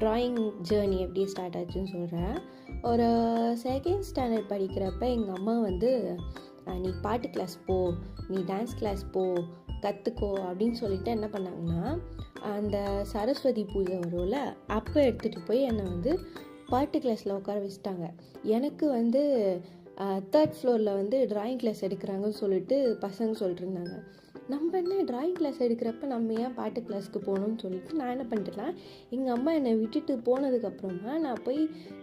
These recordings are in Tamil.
ட்ராயிங் ஜேர்னி எப்படி ஸ்டார்ட் ஆச்சுன்னு சொல்கிறேன். ஒரு செகண்ட் ஸ்டாண்டர்ட் படிக்கிறப்ப எங்கள் அம்மா வந்து நீ பாட்டு கிளாஸ் போ, நீ டான்ஸ் கிளாஸ் போ, கற்றுக்கோ அப்படின்னு சொல்லிட்டு என்ன பண்ணாங்கன்னா, அந்த சரஸ்வதி பூஜை வரும்ல அப்போ எடுத்துகிட்டு போய் என்னை வந்து பாட்டு கிளாஸில் உட்கார வச்சுட்டாங்க. எனக்கு வந்து 3rd ஃப்ளோரில் வந்து ட்ராயிங் கிளாஸ் எடுக்கிறாங்கன்னு சொல்லிட்டு பசங்க சொல்லிட்டு இருந்தாங்க. நம்ம என்ன ட்ராயிங் கிளாஸ் எடுக்கிறப்ப நம்ம ஏன் பாட்டு கிளாஸ்க்கு போகணும்னு சொல்லிட்டு நான் என்ன பண்ணிட்டேன், எங்கள் அம்மா என்னை விட்டுட்டு போனதுக்கப்புறமா நான் போய்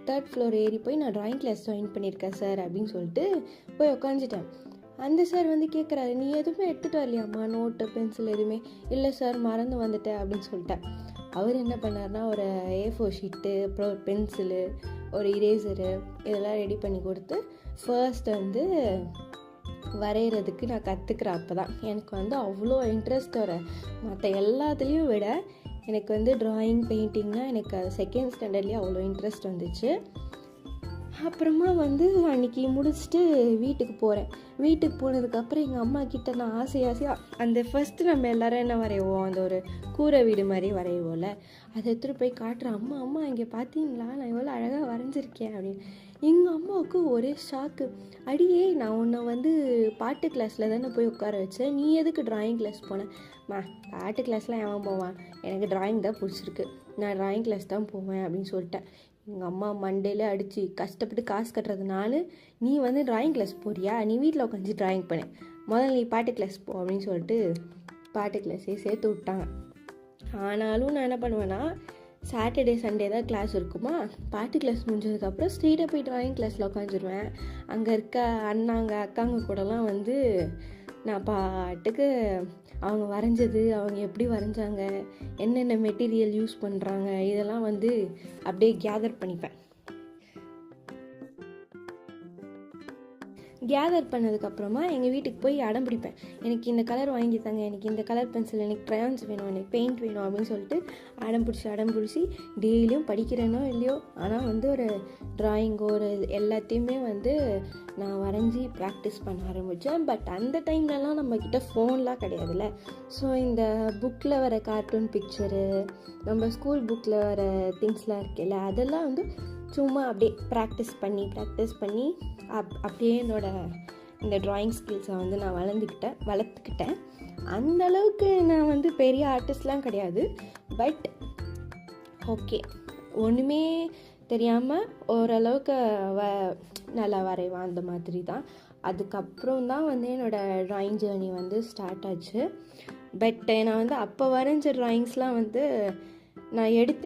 3rd ஃப்ளோர் ஏறி போய் நான் ட்ராயிங் கிளாஸ் ஜாயின் பண்ணியிருக்கேன் சார் அப்படின்னு சொல்லிட்டு போய் உட்காந்துட்டேன். அந்த சார் வந்து கேட்குறாரு, நீ எதுவுமே எடுத்துகிட்டு வரலையாம்மா, நோட்டு பென்சில் எதுவுமே? இல்லை சார் மறந்து வந்துட்டேன் அப்படின்னு சொல்லிட்டேன். அவர் என்ன பண்ணார்னா, ஒரு A4 ஷீட்டு, அப்புறம் ஒரு பென்சிலு, ஒரு இரேசரு இதெல்லாம் ரெடி பண்ணி கொடுத்து ஃபர்ஸ்ட் வந்து வரைகிறதுக்கு நான் கற்றுக்கிறேன். அப்போ தான் எனக்கு வந்து அவ்வளோ இன்ட்ரெஸ்ட் வர, மற்ற எல்லாத்துலேயும் விட எனக்கு வந்து ட்ராயிங் பெயிண்டிங்னால் எனக்கு செகண்ட் ஸ்டாண்டர்ட்லேயே அவ்வளோ இன்ட்ரெஸ்ட் வந்துச்சு. அப்புறமா வந்து அன்றைக்கி முடிச்சுட்டு வீட்டுக்கு போகிறேன். வீட்டுக்கு போனதுக்கப்புறம் எங்கள் அம்மா கிட்ட நான் ஆசையாக அந்த ஃபஸ்ட்டு நம்ம எல்லோரும் என்ன வரைவோம், அந்த ஒரு கூரை வீடு மாதிரி வரைவோம்ல, அதை எடுத்துகிட்டு போய் காட்டுறேன். அம்மா அம்மா இங்கே பார்த்தீங்களா நான் எவ்வளோ அழகாக வரைஞ்சிருக்கேன் அப்படின்னு. எங்கள் அம்மாவுக்கு ஒரே ஷாக்கு. அடியே நான் உன்னை வந்து பாட்டு கிளாஸில் தானே போய் உட்கார வச்சேன், நீ எதுக்கு ட்ராயிங் கிளாஸ் போனேன்? பாட்டு கிளாஸ்லாம் எவன் போவான், எனக்கு ட்ராயிங் தான் பிடிச்சிருக்கு, நான் ட்ராயிங் கிளாஸ் தான் போவேன் அப்படின்னு சொல்லிட்டேன். எங்கள் அம்மா மண்டையில் அடித்து கஷ்டப்பட்டு காசு கட்டுறதுனால நீ வந்து ட்ராயிங் கிளாஸ் போறியா, நீ வீட்டில் உட்காந்து ட்ராயிங் பண்ணு, முதல்ல நீ பாட்டு கிளாஸ் போ அப்படின்னு சொல்லிட்டு பாட்டு கிளாஸே சேர்த்து விட்டாங்க. ஆனாலும் நான் என்ன பண்ணுவேன்னா, சாட்டர்டே சண்டே தான் கிளாஸ் இருக்குமா, பாட்டு கிளாஸ் முடிஞ்சதுக்கப்புறம் ஸ்ட்ரெயிட்டாக போய் ட்ராயிங் கிளாஸில் உட்காந்துருவேன். அங்கே இருக்க அண்ணாங்க அக்காங்க கூடலாம் வந்து நான் பாட்டுக்கு அவங்க வரைஞ்சது, அவங்க எப்படி வரைஞ்சாங்க, என்னென்ன மெட்டீரியல் யூஸ் பண்ணுறாங்க இதெல்லாம் வந்து அப்படியே கேதர் பண்ணிப்பேன். கேதர் பண்ணதுக்கப்புறமா எங்கள் வீட்டுக்கு போய் அடம் பிடிப்பேன், எனக்கு இந்த கலர் வாங்கி தாங்க, எனக்கு இந்த கலர் பென்சில், எனக்கு க்ரையான்ஸ் வேணும், எனக்கு பெயிண்ட் வேணும் அப்படின்னு சொல்லிட்டு அடம் பிடிச்சி டெய்லியும் படிக்கிறேனோ இல்லையோ, ஆனால் வந்து ஒரு ட்ராயிங்கோ ஒரு எல்லாத்தையுமே வந்து நான் வரைஞ்சி ப்ராக்டிஸ் பண்ண ஆரம்பித்தேன். பட் அந்த டைம்லலாம் நம்மக்கிட்ட ஃபோன்லாம் கிடையாதுல்ல. ஸோ இந்த புக்கில் வர கார்ட்டூன் பிக்சரு, நம்ம ஸ்கூல் புக்கில் வர திங்ஸ்லாம் இருக்குல்ல, அதெல்லாம் வந்து சும்மா அப்படியே ப்ராக்டிஸ் பண்ணி அப்படியே இந்த ட்ராயிங் ஸ்கில்ஸை வந்து நான் வளர்த்துக்கிட்டேன். அந்தளவுக்கு நான் வந்து பெரிய ஆர்டிஸ்ட்லாம் கிடையாது. பட் ஓகே, ஒன்றுமே தெரியாமல் ஓரளவுக்கு நல்லா வரைவேன், அந்த மாதிரி தான். அதுக்கப்புறம் தான் வந்து என்னோடய ட்ராயிங் ஜேர்னி வந்து ஸ்டார்ட் ஆச்சு. பட் நான் வந்து அப்போ வரைஞ்ச ட்ராயிங்ஸ்லாம் வந்து நான் எடுத்து